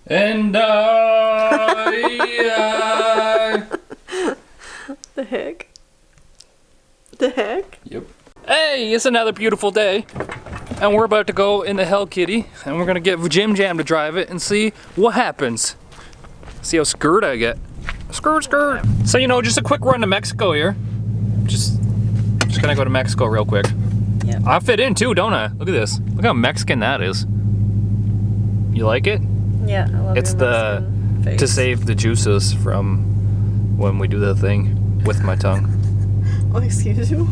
And The heck? The heck? Yep. Hey, it's another beautiful day. And we're about to go in the Hellcat, and we're gonna get Jim Jam to drive it and see what happens. See how scared I get. Skirt. So, you know, just a quick run to Mexico here. Just gonna go to Mexico real quick. Yeah. I fit in too, don't I? Look at this. Look how Mexican that is. You like it? Yeah, I love It's your face. to save the juices from when we do the thing with my tongue. Oh, excuse you?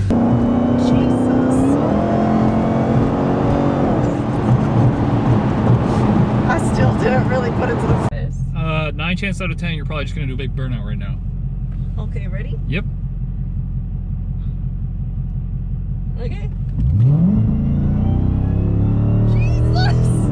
Jesus. I still didn't really put it to the face. 9 chances out of 10, you're probably just gonna do a big burnout right now. Okay, ready? Yep. Okay. Jesus!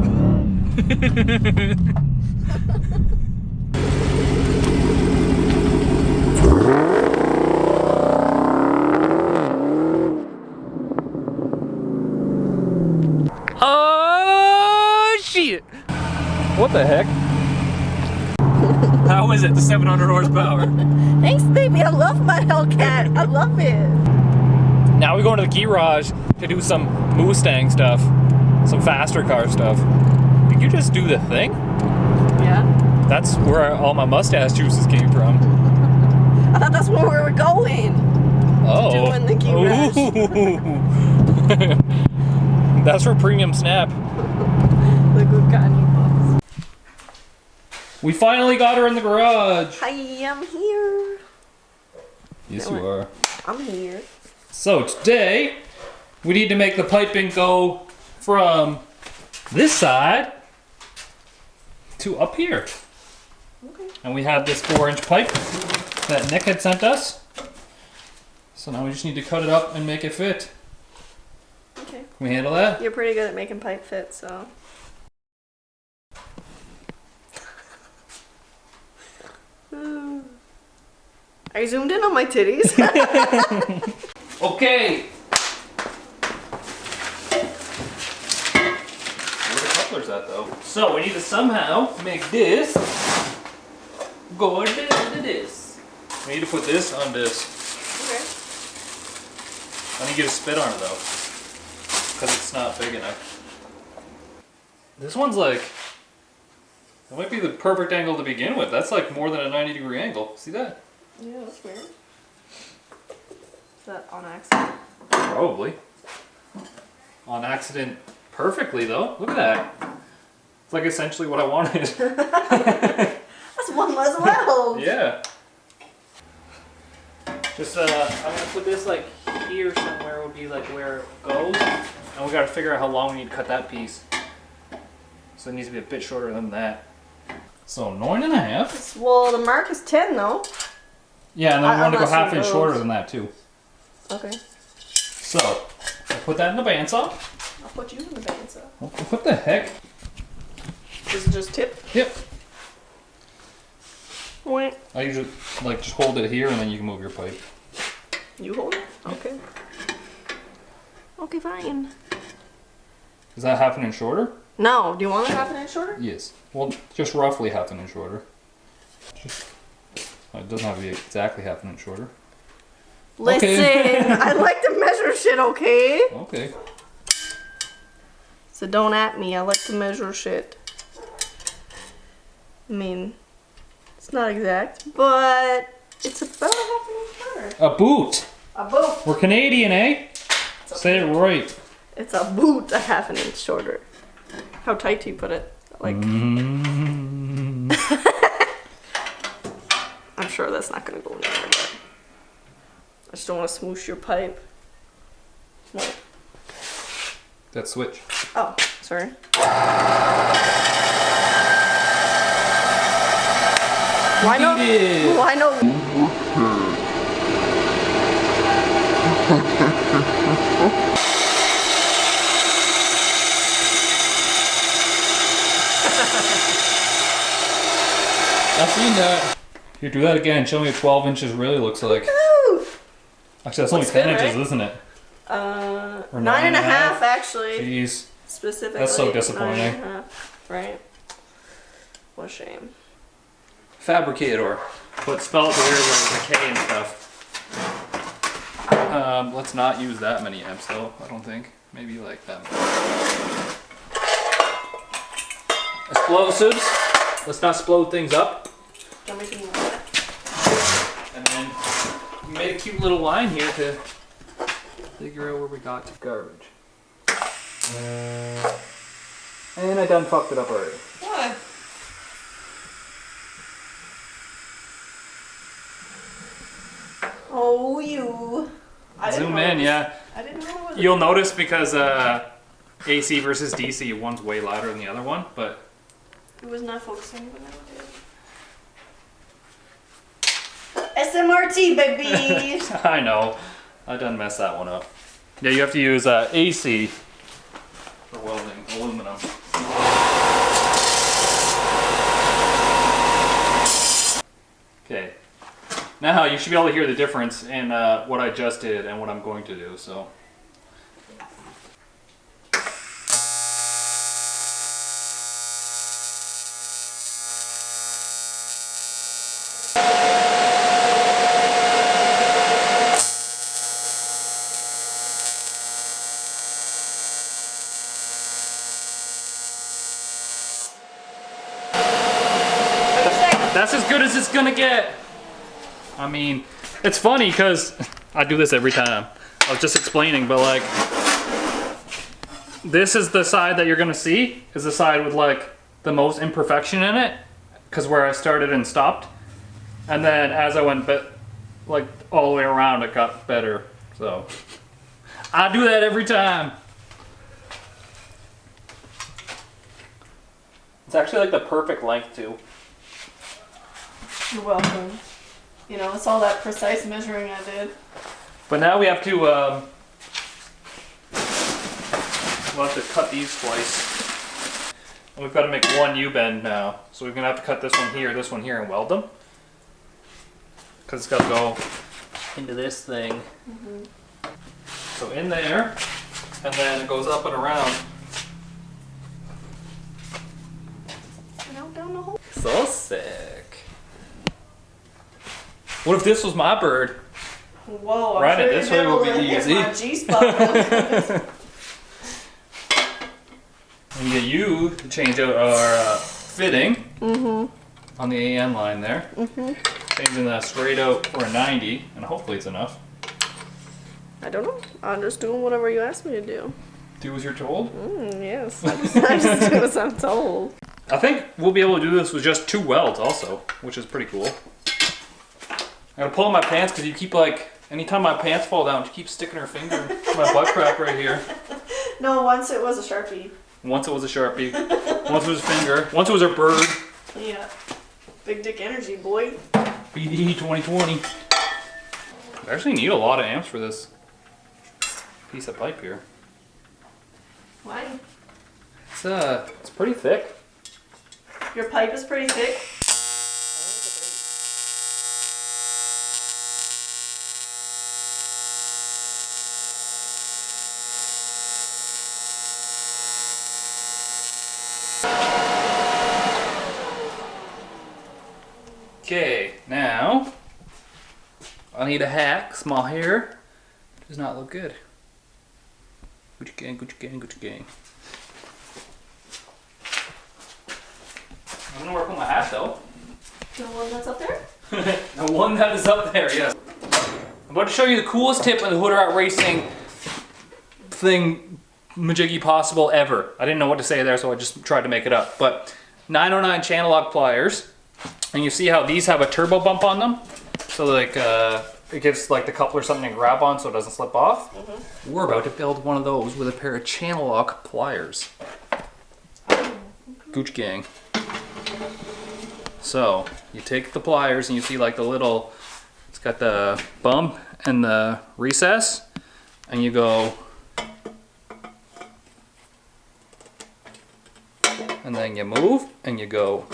Oh shit! What the heck? How is it? The 700 horsepower. Thanks, baby. I love my Hellcat. I love it. Now we're going to the garage to do some Mustang stuff, some faster car stuff. Did you just do the thing? Yeah. That's where all my mustache juices came from. I thought that's where we were going. Oh. Doing the garage. Ooh. That's for premium snap. The good guy. We finally got her in the garage. Hi, I'm here. Yes, you are. I'm here. So today, we need to make the piping go from this side to up here. Okay. And we have this 4-inch pipe that Nick had sent us. So now we just need to cut it up and make it fit. Okay. Can we handle that? You're pretty good at making pipe fit, so. Are you zoomed in on my titties? Okay. Where the couplers at though? So we need to somehow make this go into this. We need to put this on this. Okay. I need you to spit on it though, because it's not big enough. This one's like, that might be the perfect angle to begin with. That's like more than a 90-degree angle. See that? Yeah, that's weird. Is that on accident? Probably. On accident perfectly though. Look at that. It's like essentially what I wanted. That's one less weld. Yeah. Just I'm gonna put this like here somewhere would be like where it goes. And we gotta figure out how long we need to cut that piece. So it needs to be a bit shorter than that. So 9.5. Well, the mark is 10 though. Yeah, and then we want to go Unless half you inch move. shorter than that too. Okay. So I'll put that in the bandsaw. I'll put you in the bandsaw. What the heck? Is it just tip? Yep. Wait. I usually like just hold it here and then you can move your pipe. You hold it? Okay. Okay, fine. Is that half an inch shorter? No. Do you want it half an inch shorter? Yes. Well, just roughly half an inch shorter. It doesn't have to be exactly half an inch shorter. Listen, Okay. I like to measure shit, okay? Okay. So don't at me. I like to measure shit. I mean, it's not exact, but it's about a half an inch shorter. A boot. A boot. We're Canadian, eh? Say it right. It's a boot a half an inch shorter. How tight do you put it? Like, I'm sure that's not gonna go anywhere, but I just don't want to smoosh your pipe. No. That switch. Oh, sorry. Why no? Why no? I've seen that. Here, do that again. Show me what 12 inches really looks like. Woo! Actually, that's only Looks 10 good, inches, right? isn't it? Or 9 and a half? actually. Jeez. Specifically. That's so disappointing. 9.5, right. a shame. Fabricator, but spell it the weird way with a K and stuff. Let's not use that many amps though, I don't think. Maybe like that much. Explosives. Let's not explode things up. Don't make any more. And then we made a cute little line here to figure out where we got to garbage. And I done fucked it up already. What? Oh, you. Zoom in, yeah. I didn't know it was. You'll notice because AC versus DC, one's way louder than the other one, but It was not focusing when I did. SMRT, baby! I know. I done messed that one up. Yeah, you have to use AC for welding aluminum. Okay. Now you should be able to hear the difference in what I just did and what I'm going to do, so. That's as good as it's gonna get. I mean, it's funny because I do this every time. I was just explaining, but like, this is the side that you're gonna see, is the side with like the most imperfection in it, because where I started and stopped. And then as I went like all the way around, it got better. So I do that every time. It's actually like the perfect length too. You're welcome. You know, it's all that precise measuring I did. But now we have to, we'll have to cut these twice. And we've got to make one U-bend now. So we're going to have to cut this one here, and weld them. Because it's got to go into this thing. Mm-hmm. So in there, and then it goes up and around. And out down the hole. So sick. What if this was my bird? Whoa, I'm Right, sure this you're way will able be to hit easy. my G-spot. We get you to change out our fitting on the AN line there. Changing that straight out for a 90, and hopefully it's enough. I don't know. I'm just doing whatever you asked me to do. Do as you're told. Yes. I just do as I'm told. I think we'll be able to do this with just 2 welds also, which is pretty cool. I gotta pull on my pants because you keep like, anytime my pants fall down, she keeps sticking her finger in my butt crack right here. No, once it was a Sharpie. Once it was a Sharpie, once it was a finger, once it was her bird. Yeah. Big dick energy, boy. BD 2020. I actually need a lot of amps for this piece of pipe here. Why? It's pretty thick. Your pipe is pretty thick. Okay, now I need a hack. Small hair does not look good. Gucci gang, Gucci gang, Gucci gang. I'm gonna work on my hat though. The one that's up there? The one that is up there, yes. I'm about to show you the coolest tip in the Hood Rat Racing thing majiggy possible ever. I didn't know what to say there, so I just tried to make it up. But 909 channel lock pliers. And you see how these have a turbo bump on them? So like it gives like the coupler something to grab on so it doesn't slip off. We're about to build one of those with a pair of channel lock pliers. Gooch gang. So you take the pliers and you see like the little, it's got the bump and the recess, and you go, and then you move and you go.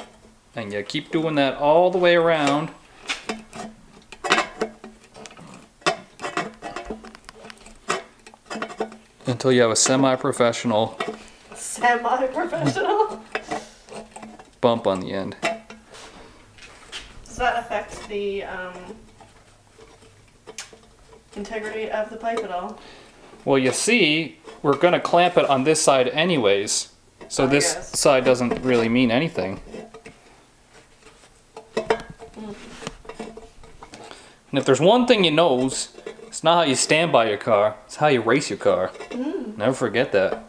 And you keep doing that all the way around. Until you have a semi-professional Semi-professional? bump on the end. Does that affect the integrity of the pipe at all? Well, you see, we're gonna clamp it on this side anyways. So this side doesn't really mean anything. And if there's one thing you knows, it's not how you stand by your car, it's how you race your car. Never forget that.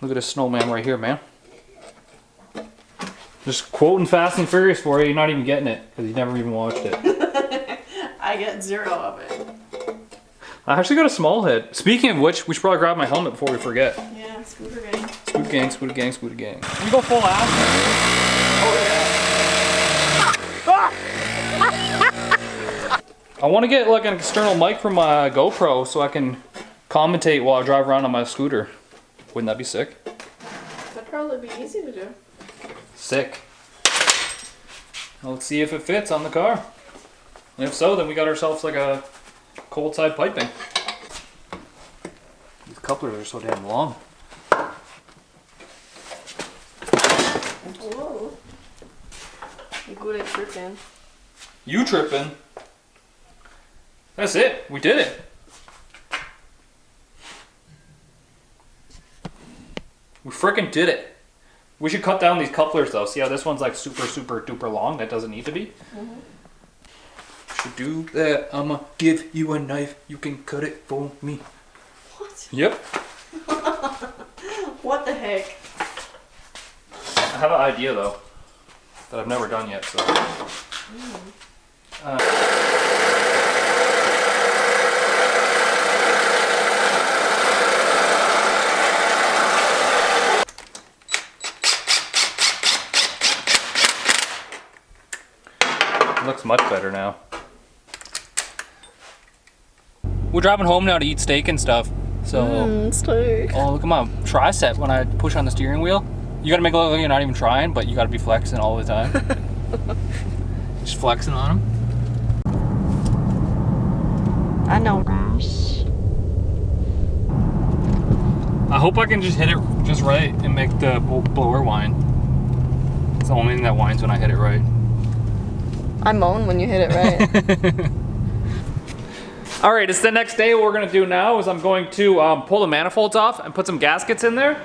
Look at this snowman right here, man. Just quoting Fast and Furious for you, you're not even getting it, because you never even watched it. I get 0 of it. I actually got a small head. Speaking of which, we should probably grab my helmet before we forget. Yeah, scooter gang. Scooter gang, scooter gang, scooter gang. You go full ass. Oh yeah. I want to get like an external mic from my GoPro so I can commentate while I drive around on my scooter. Wouldn't that be sick? That'd probably be easy to do. Sick. Well, let's see if it fits on the car. And if so, then we got ourselves like a cold side piping. These couplers are so damn long. Whoa. You're good at tripping. You tripping? That's it. We did it. We freaking did it. We should cut down these couplers though. See how this one's like super, super duper long? That doesn't need to be. Should do that. I'ma give you a knife. You can cut it for me. What? Yep. What the heck? I have an idea though that I've never done yet. So. Looks much better now. We're driving home now to eat steak and stuff. So, Steak. oh look at my tricep when I push on the steering wheel. You gotta make it look like you're not even trying, but you gotta be flexing all the time. Just flexing on them. I know. I hope I can just hit it just right and make the blower whine. It's the only thing that whines when I hit it right. I moan when you hit it right. All right, it's the next day. What we're gonna do now is I'm going to pull the manifolds off and put some gaskets in there.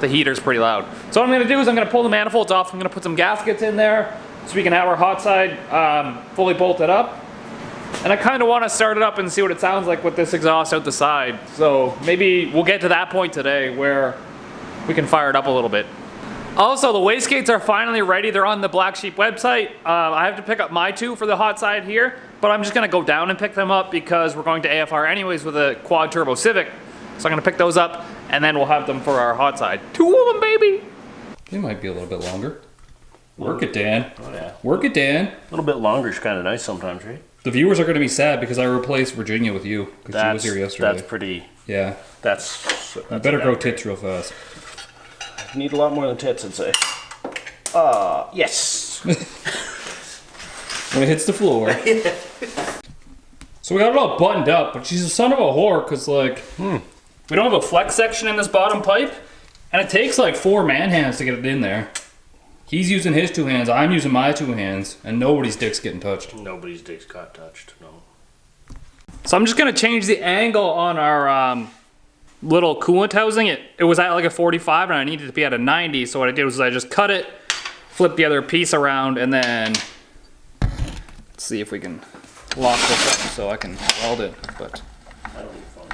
The heater's pretty loud. So what I'm gonna do is I'm gonna pull the manifolds off. I'm gonna put some gaskets in there so we can have our hot side fully bolted up. And I kind of want to start it up and see what it sounds like with this exhaust out the side. So maybe we'll get to that point today where we can fire it up a little bit. Also, the wastegates are finally ready. They're on the Black Sheep website. I have to pick up my two for the hot side here, but I'm just gonna go down and pick them up because we're going to AFR anyways with a quad turbo Civic. So I'm gonna pick those up and then we'll have them for our hot side. 2 of them, baby. They might be a little bit longer. Work it, Dan. Oh yeah. Work it, Dan. A little bit longer is kind of nice sometimes, right? The viewers are gonna be sad because I replaced Virginia with you because she was here yesterday. That's pretty. Yeah. That's You better grow tits real fast. You need a lot more than tits, I'd say. Yes. When it hits the floor. So we got it all buttoned up, but she's a son of a whore because like we don't have a flex section in this bottom pipe, and it takes like 4 man hands to get it in there. He's using his 2 hands, I'm using my 2 hands, and nobody's dick's getting touched. Nobody's dick's got touched, no. So I'm just gonna change the angle on our little coolant housing. It was at like a 45 and I needed it to be at a 90, so what I did was I just cut it, flip the other piece around, and then let's see if we can lock this up so I can weld it. But That'll be fun.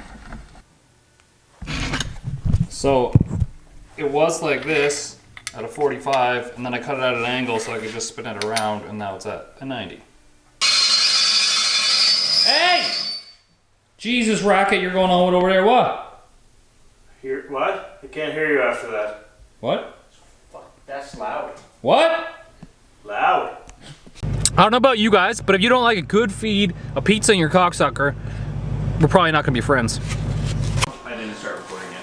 so it was like this at a 45, and then I cut it at an angle so I could just spin it around, and now it's at a 90. Hey! Jesus, Rocket, you're going on with over there, what? Hear what? I can't hear you after that. What? Fuck, that's loud. What? Loud. I don't know about you guys, but if you don't like a good feed, a pizza in your cocksucker, we're probably not gonna be friends. I didn't start recording yet.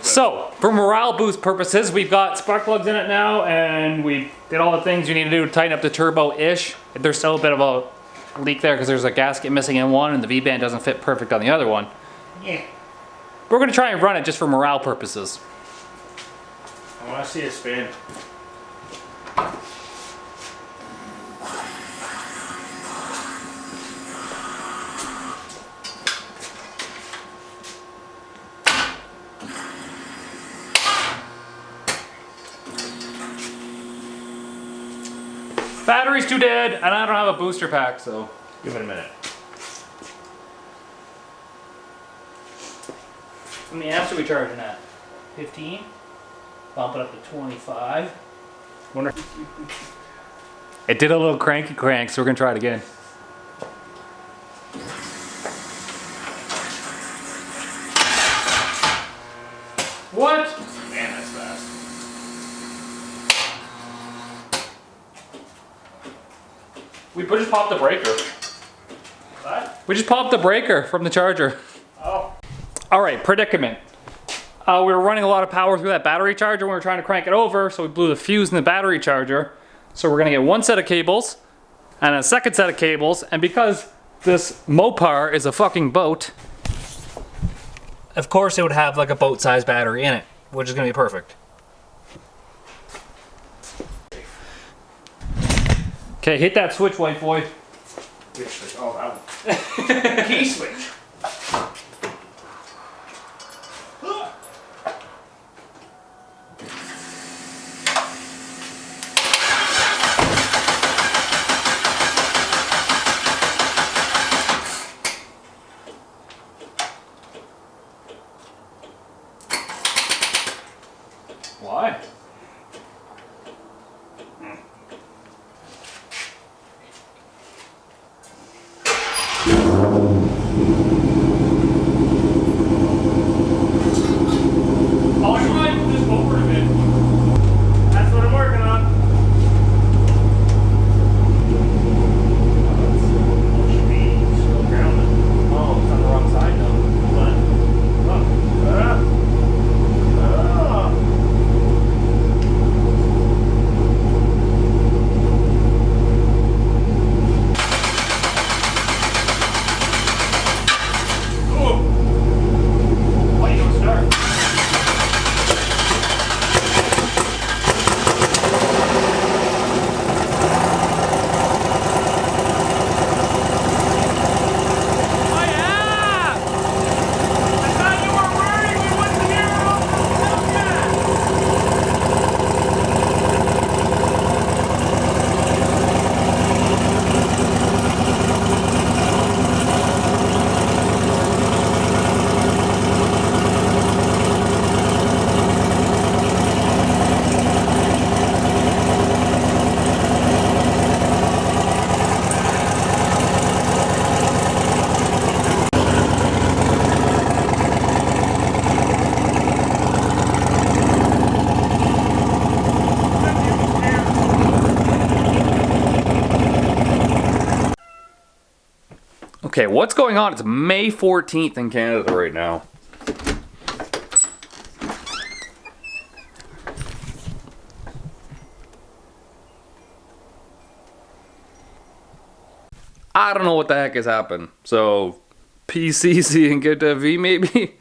So, for morale boost purposes, we've got spark plugs in it now, and we did all the things you need to do to tighten up the turbo-ish. There's still a bit of a leak there because there's a gasket missing in one, and the V-band doesn't fit perfect on the other one. Yeah. We're gonna try and run it just for morale purposes. I want to see it spin. Battery's too dead, and I don't have a booster pack, so. Give it a minute. How many amps are we charging at? 15? Bump it up to 25. Wonder. It did a little cranky crank, so we're gonna try it again. What? Man, that's fast. We just popped the breaker. What? We just popped the breaker from the charger. Oh. Alright, predicament. We were running a lot of power through that battery charger when we were trying to crank it over, so we blew the fuse in the battery charger. So we're gonna get one set of cables and a second set of cables, and because this Mopar is a fucking boat, of course it would have like a boat-sized battery in it, which is gonna be perfect. Okay, hit that switch, white boy. Which switch? Oh, that one. Key switch. Why? Oh, you might move this over a bit. That's what I'm working on. Should be still grounded. Oh, it's on the wrong side though. But, Why you don't start? Oh yeah! I thought you were worried we wouldn't hear it off the Hellcat. Okay, what's going on? It's May 14th in Canada right now. I don't know what the heck has happened. So, PCC and get to V maybe?